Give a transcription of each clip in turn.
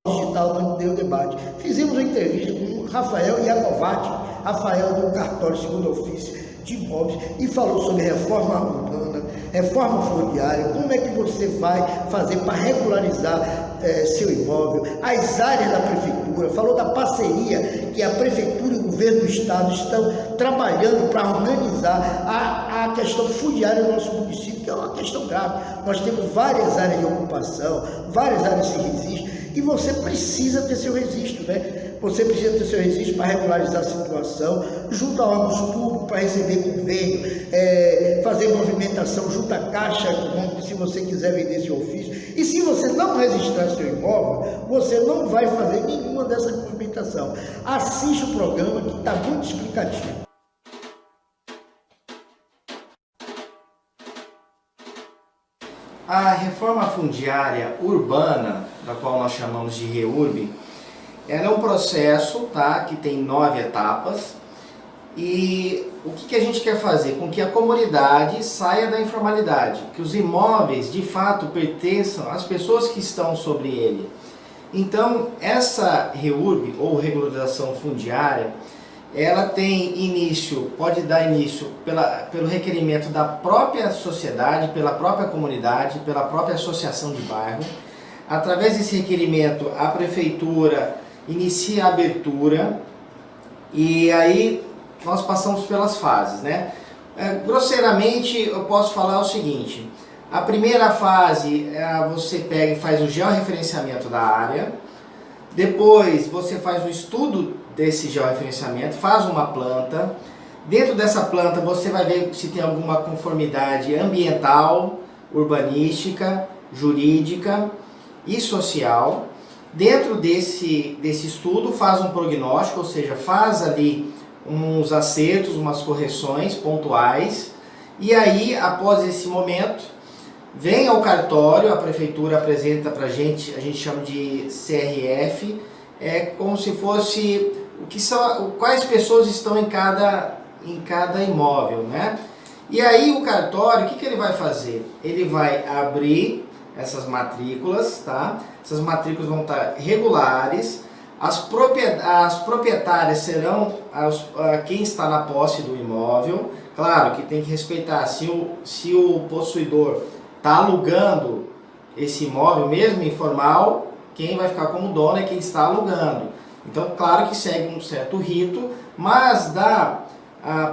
digital no Deu Debate. Fizemos uma entrevista com o Rafael Ianovati, Rafael do Cartório Segundo Ofício de Imóveis, e falou sobre reforma urbana, reforma fundiária, como é que você vai fazer para regularizar seu imóvel, as áreas da prefeitura, falou da parceria que a prefeitura e o governo do estado estão trabalhando para organizar a questão fundiária do nosso município, que é uma questão grave. Nós temos várias áreas de ocupação, várias áreas sem registro, e você precisa ter seu registro, né? Você precisa ter seu registro para regularizar a situação, junto a órgãos públicos para receber convênio, fazer movimentação junto à Caixa Econômica, se você quiser vender seu ofício. E se você não registrar seu imóvel, você não vai fazer nenhuma dessa movimentação. Assista o programa que está muito explicativo. A reforma fundiária urbana, da qual nós chamamos de REURB, ela é um processo, tá, que tem 9 etapas, e o que a gente quer fazer? Com que a comunidade saia da informalidade, que os imóveis de fato pertençam às pessoas que estão sobre ele. Então, essa REURB, ou regularização fundiária, ela tem início, pode dar início pelo requerimento da própria sociedade, pela própria comunidade, pela própria associação de bairro. Através desse requerimento, a prefeitura inicia a abertura e aí nós passamos pelas fases, né? Grosseiramente, eu posso falar o seguinte: a primeira fase, você pega e faz o georreferenciamento da área. Depois você faz um estudo desse georreferenciamento, faz uma planta. Dentro dessa planta você vai ver se tem alguma conformidade ambiental, urbanística, jurídica e social. Dentro desse estudo faz um prognóstico, ou seja, faz ali uns acertos, umas correções pontuais. E aí, após esse momento, vem ao cartório, a prefeitura apresenta para a gente chama de CRF, é como se fosse quais pessoas estão em cada imóvel, né? E aí o cartório, o que ele vai fazer? Ele vai abrir essas matrículas, tá? Essas matrículas vão estar regulares, as proprietárias serão quem está na posse do imóvel. Claro que tem que respeitar, se o possuidor está alugando esse imóvel, mesmo informal, quem vai ficar como dono é quem está alugando. Então, claro que segue um certo rito, mas dá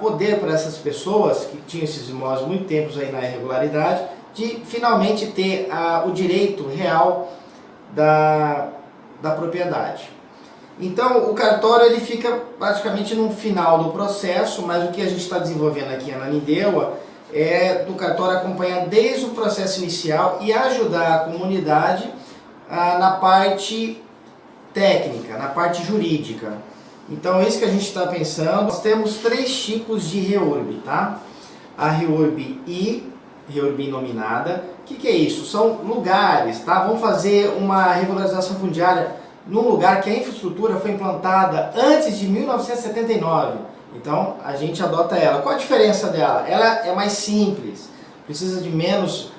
poder para essas pessoas que tinham esses imóveis muito tempos aí na irregularidade, de finalmente ter o direito real da propriedade. Então, o cartório ele fica praticamente no final do processo, mas o que a gente está desenvolvendo aqui na Ananindeua é do cartório acompanhar desde o processo inicial e ajudar a comunidade na parte técnica, na parte jurídica. Então é isso que a gente está pensando. Nós temos 3 tipos de REURB, tá? A REURB I, REURB nominada. O que é isso? São lugares, tá? Vamos fazer uma regularização fundiária num lugar que a infraestrutura foi implantada antes de 1979. Então a gente adota ela. Qual a diferença dela? Ela é mais simples, precisa de menos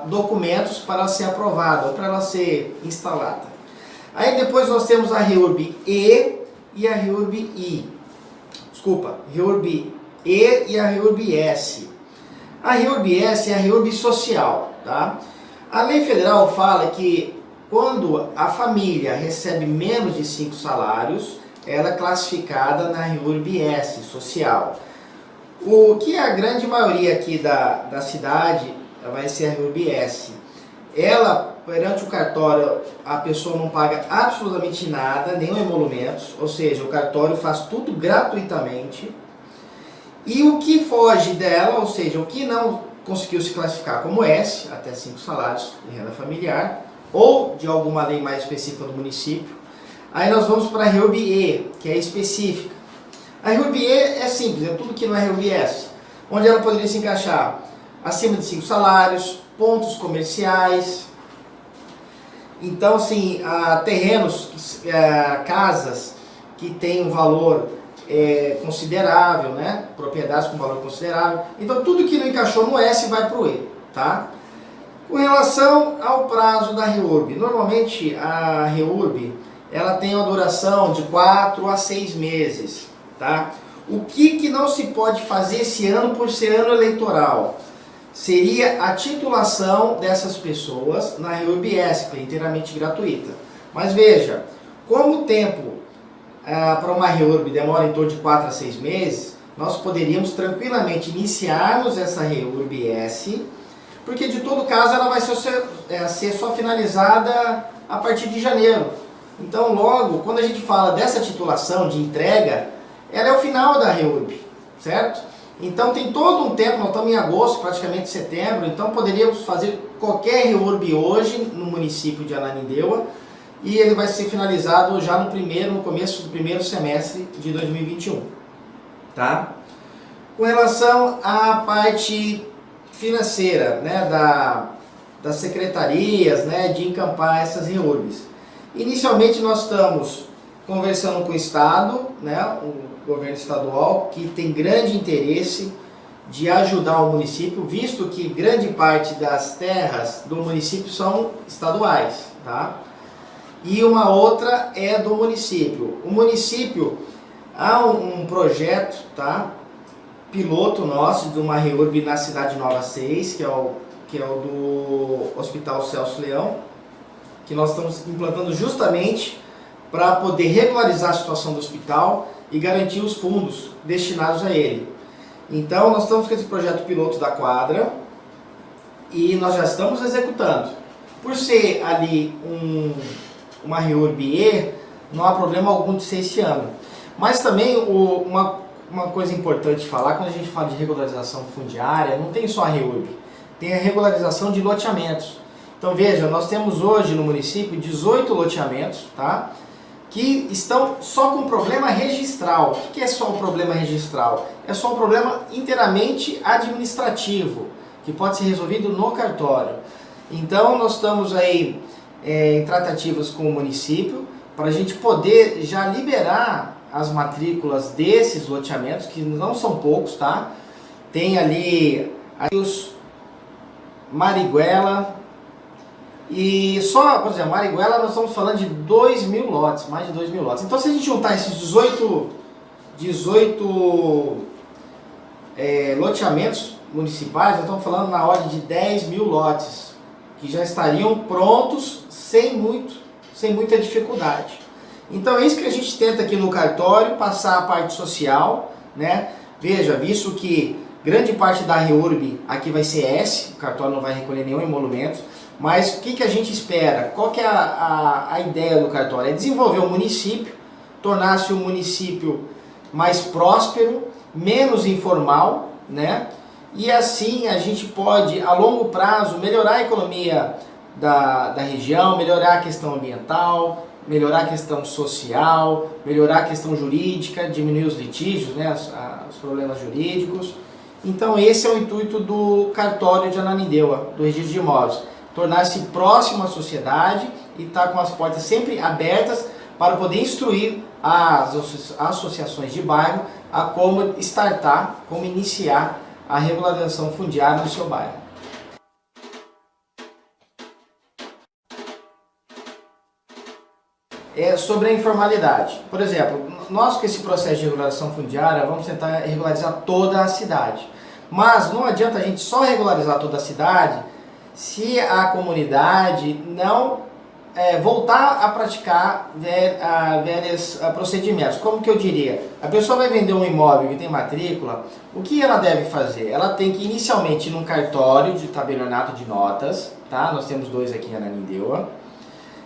documentos para ela ser aprovada ou para ela ser instalada. Aí depois nós temos a REURB E e a REURB I. Desculpa, REURB E e a REURB S. A REURB S é a REURB social, tá? A lei federal fala que quando a família recebe menos de 5 salários, ela é classificada na REURB S, social. O que a grande maioria aqui da cidade vai ser a REURB S. Ela, perante o cartório, a pessoa não paga absolutamente nada, nenhum emolumentos, ou seja, o cartório faz tudo gratuitamente. E o que foge dela, ou seja, o que não conseguiu se classificar como S, até 5 salários de renda familiar, ou de alguma lei mais específica do município, aí nós vamos para a REURB E, que é específica. A REURB E é simples, é tudo que não é REURB S, onde ela poderia se encaixar acima de 5 salários, pontos comerciais. Então, assim, terrenos, casas que têm um valor considerável, né? Propriedades com valor considerável. Então, tudo que não encaixou no S vai para o E, tá? Com relação ao prazo da REURB, normalmente a REURB ela tem uma duração de 4 a 6 meses, tá? O que não se pode fazer esse ano por ser ano eleitoral? Seria a titulação dessas pessoas na REURB-SP, inteiramente gratuita. Mas veja, como o tempo para uma REURB demora em torno de 4 a 6 meses, nós poderíamos tranquilamente iniciarmos essa REURB-S, porque de todo caso ela vai ser só finalizada a partir de janeiro. Então logo, quando a gente fala dessa titulação de entrega, ela é o final da REURB, certo? Então tem todo um tempo, nós estamos em agosto, praticamente setembro, então poderíamos fazer qualquer REURB hoje no município de Ananindeua e ele vai ser finalizado já no começo do primeiro semestre de 2021, tá? Com relação à parte financeira, né, das secretarias, né, de encampar essas REURBs. Inicialmente nós estamos conversando com o Estado, né, o governo estadual, que tem grande interesse de ajudar o município, visto que grande parte das terras do município são estaduais, tá? E uma outra é do município. O município, há um projeto, tá, piloto nosso de uma REURB na Cidade Nova 6, que é o do Hospital Celso Leão, que nós estamos implantando justamente para poder regularizar a situação do hospital e garantir os fundos destinados a ele. Então nós estamos com esse projeto piloto da quadra e nós já estamos executando. Por ser ali uma REURB-E, não há problema algum de ser esse ano. Mas também uma coisa importante de falar, quando a gente fala de regularização fundiária, não tem só a REURB, tem a regularização de loteamentos. Então veja, nós temos hoje no município 18 loteamentos, tá, que estão só com problema registral. O que é só o problema registral? É só um problema inteiramente administrativo, que pode ser resolvido no cartório. Então nós estamos aí em tratativas com o município para a gente poder já liberar as matrículas desses loteamentos, que não são poucos, tá? Tem ali os Marighella, e só, por exemplo, Marighella nós estamos falando de 2.000 lotes, mais de 2.000 lotes. Então se a gente juntar esses 18 loteamentos municipais, nós estamos falando na ordem de 10.000 lotes, que já estariam prontos sem muita dificuldade. Então é isso que a gente tenta aqui no cartório, passar a parte social, né? Veja, visto que grande parte da REURB aqui vai ser S, o cartório não vai recolher nenhum emolumento, mas o que a gente espera? Qual que é a ideia do cartório? É desenvolver o município, tornar-se um município mais próspero, menos informal, né? E assim a gente pode, a longo prazo, melhorar a economia da região, melhorar a questão ambiental, melhorar a questão social, melhorar a questão jurídica, diminuir os litígios, né, os problemas jurídicos. Então esse é o intuito do cartório de Ananindeua, do registro de imóveis, tornar-se próximo à sociedade e estar com as portas sempre abertas para poder instruir as associações de bairro a como startar, como iniciar a regularização fundiária no seu bairro. Sobre a informalidade. Por exemplo, nós com esse processo de regularização fundiária vamos tentar regularizar toda a cidade. Mas não adianta a gente só regularizar toda a cidade se a comunidade não voltar a praticar velhos procedimentos. Como que eu diria? A pessoa vai vender um imóvel que tem matrícula, o que ela deve fazer? Ela tem que inicialmente ir num cartório de tabelionato de notas, tá? Nós temos 2 aqui em Ananindeua.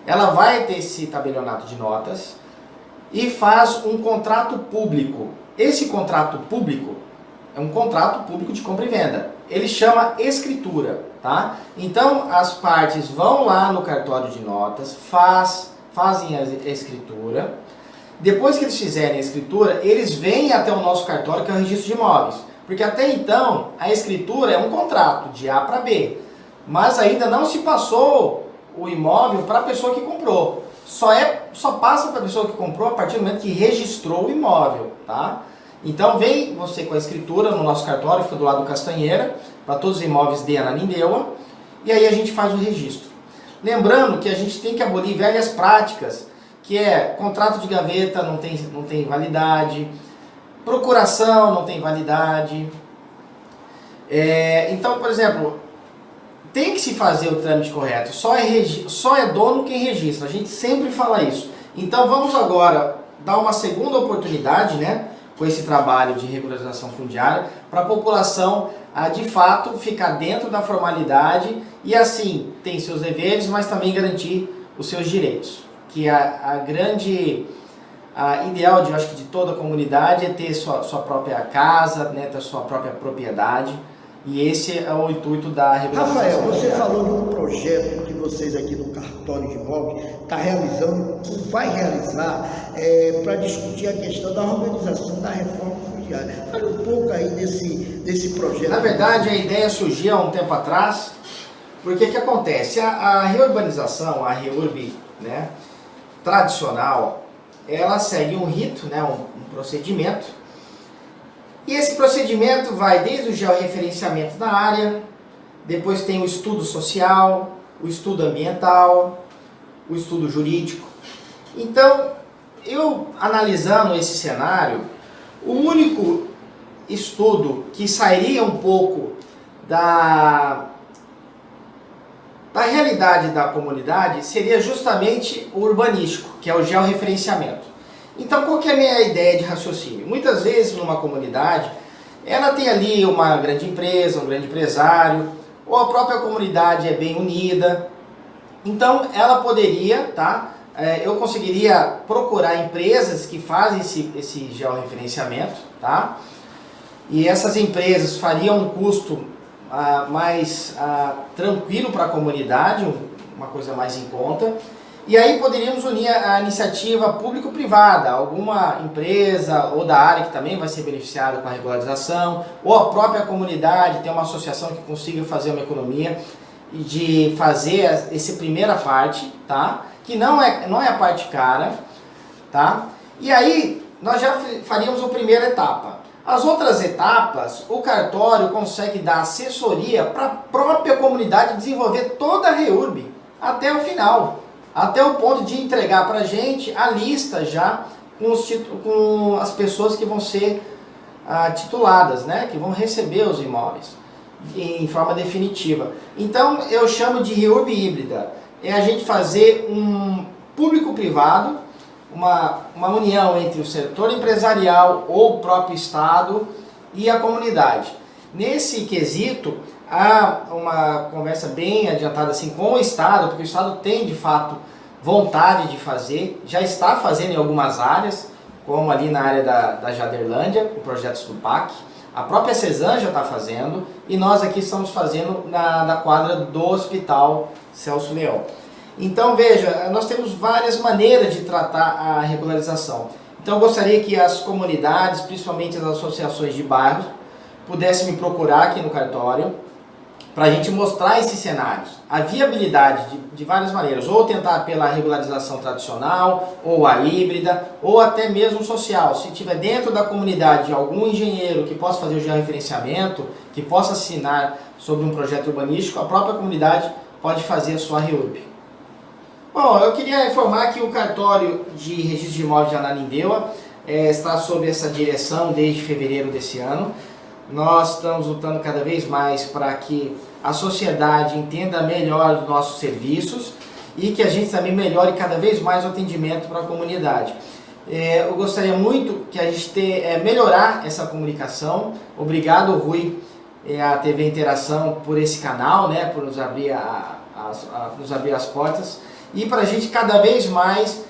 Ela vai ter esse tabelionato de notas e faz um contrato público. Esse contrato público é um contrato público de compra e venda. Ele chama escritura, tá? Então as partes vão lá no cartório de notas, fazem a escritura. Depois que eles fizerem a escritura, eles vêm até o nosso cartório, que é o registro de imóveis. Porque até então a escritura é um contrato de A para B, mas ainda não se passou o imóvel para a pessoa que comprou. Só passa para a pessoa que comprou a partir do momento que registrou o imóvel, tá? Então vem você com a escritura no nosso cartório, fica do lado do Castanheira, para todos os imóveis de Ananindeua, e aí a gente faz o registro. Lembrando que a gente tem que abolir velhas práticas, que é contrato de gaveta não tem validade, procuração não tem validade. Então, por exemplo, tem que se fazer o trâmite correto, só é dono quem registra, a gente sempre fala isso. Então vamos agora dar uma segunda oportunidade, né, com esse trabalho de regularização fundiária, para a população de fato ficar dentro da formalidade e assim tem seus deveres, mas também garantir os seus direitos. Que a grande ideal eu acho que de toda a comunidade é ter sua própria casa, né, ter sua própria propriedade. E esse é o intuito da regularização. Rafael, você falou de um projeto que vocês aqui do Cartório de Imóveis está realizando, vai realizar, para discutir a questão da organização da reforma fundiária. Fale um pouco aí desse projeto. Na verdade, a ideia surgiu há um tempo atrás, porque o que acontece? A reurbanização, a REURB, né, tradicional, ela segue um rito, né, um procedimento. E esse procedimento vai desde o georreferenciamento da área, depois tem o estudo social, o estudo ambiental, o estudo jurídico. Então, eu analisando esse cenário, o único estudo que sairia um pouco da realidade da comunidade seria justamente o urbanístico, que é o georreferenciamento. Então, qual que é a minha ideia de raciocínio? Muitas vezes, numa comunidade, ela tem ali uma grande empresa, um grande empresário, ou a própria comunidade é bem unida. Então, ela poderia, eu conseguiria procurar empresas que fazem esse georreferenciamento, tá? E essas empresas fariam um custo mais tranquilo para a comunidade, uma coisa mais em conta. E aí poderíamos unir a iniciativa público-privada, alguma empresa ou da área que também vai ser beneficiada com a regularização, ou a própria comunidade ter uma associação que consiga fazer uma economia e de fazer essa primeira parte, tá? Que não é a parte cara, tá? E aí nós já faríamos a primeira etapa. As outras etapas, o cartório consegue dar assessoria para a própria comunidade desenvolver toda a REURB até o final. Até o ponto de entregar para a gente a lista já com as pessoas que vão ser tituladas, né? Que vão receber os imóveis em forma definitiva. Então eu chamo de REURB híbrida. É a gente fazer um público-privado, uma união entre o setor empresarial ou o próprio Estado e a comunidade. Nesse quesito, há uma conversa bem adiantada assim, com o Estado, porque o Estado tem de fato vontade de fazer, já está fazendo em algumas áreas, como ali na área da Jaderlândia, com projetos do PAC, a própria CESAM já está fazendo, e nós aqui estamos fazendo na quadra do Hospital Celso Leão. Então veja, nós temos várias maneiras de tratar a regularização. Então eu gostaria que as comunidades, principalmente as associações de bairros, pudessem me procurar aqui no cartório, para a gente mostrar esses cenários, a viabilidade de várias maneiras, ou tentar pela regularização tradicional, ou a híbrida, ou até mesmo social. Se tiver dentro da comunidade algum engenheiro que possa fazer o georreferenciamento, que possa assinar sobre um projeto urbanístico, a própria comunidade pode fazer a sua REURB. Bom, eu queria informar que o cartório de registro de imóveis de Ananindeua está sob essa direção desde fevereiro desse ano. Nós estamos lutando cada vez mais para que a sociedade entenda melhor os nossos serviços e que a gente também melhore cada vez mais o atendimento para a comunidade. Eu gostaria muito que a gente melhorar essa comunicação. Obrigado, Rui, a TV Interação, por esse canal, né, por nos abrir, nos abrir as portas e para a gente cada vez mais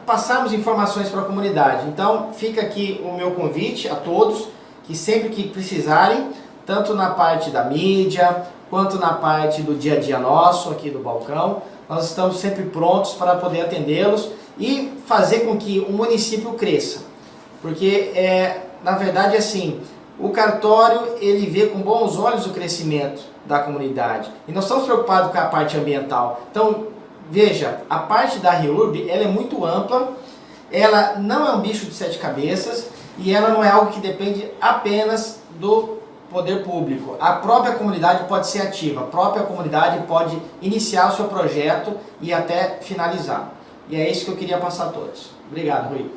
passarmos informações para a comunidade. Então fica aqui o meu convite a todos, que sempre que precisarem, tanto na parte da mídia, quanto na parte do dia a dia nosso, aqui do balcão, nós estamos sempre prontos para poder atendê-los e fazer com que o município cresça. Porque, na verdade, assim, o cartório, ele vê com bons olhos o crescimento da comunidade. E nós estamos preocupados com a parte ambiental. Então, veja, a parte da REURB, ela é muito ampla, ela não é um bicho de 7 cabeças, e ela não é algo que depende apenas do poder público. A própria comunidade pode ser ativa, a própria comunidade pode iniciar o seu projeto e até finalizar. E é isso que eu queria passar a todos. Obrigado, Rui.